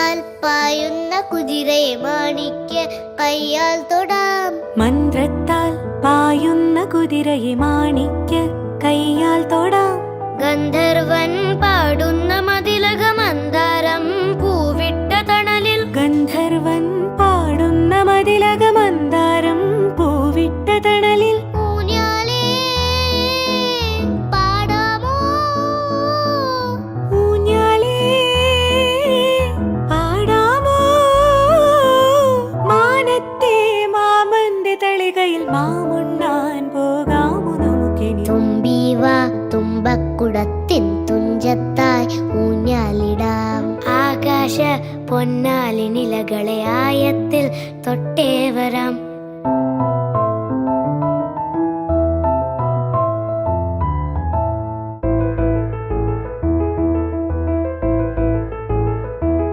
മന്ത്രത്താൽ പായുന്ന കുതിരയെ മാണിക്യ കയ്യാൽ തൊടാം. മന്ത്രത്താൽ പായുന്ന കുതിരയെ മാണിക്യ കയ്യാൽ തൊടാം. ഗന്ധർവൻ പാടുന്ന മതിലക മന്ദാരം പൂവിട്ട തണലിൽ. ഗന്ധർവൻ പാടുന്ന മതിലക മന്ദാരം പൂവിട്ട തണലിൽ. ഊഞ്ഞാലേ പാടാമോ, ഊഞ്ഞാലേ പാടാമോ, മാനത്തെ മാമന്റെ തളികയിൽ മാമുണ്ണാൻ പോകാമോ നമുക്കിനി. തുമ്പീവ തുമ്പക്കുടത്തിൻ തുഞ്ചത്തായി ഊഞ്ഞാലിടാം. ആകാശ പൊന്നാലിനിലകളെ ആയത്തിൽ തൊട്ടേ വരാം.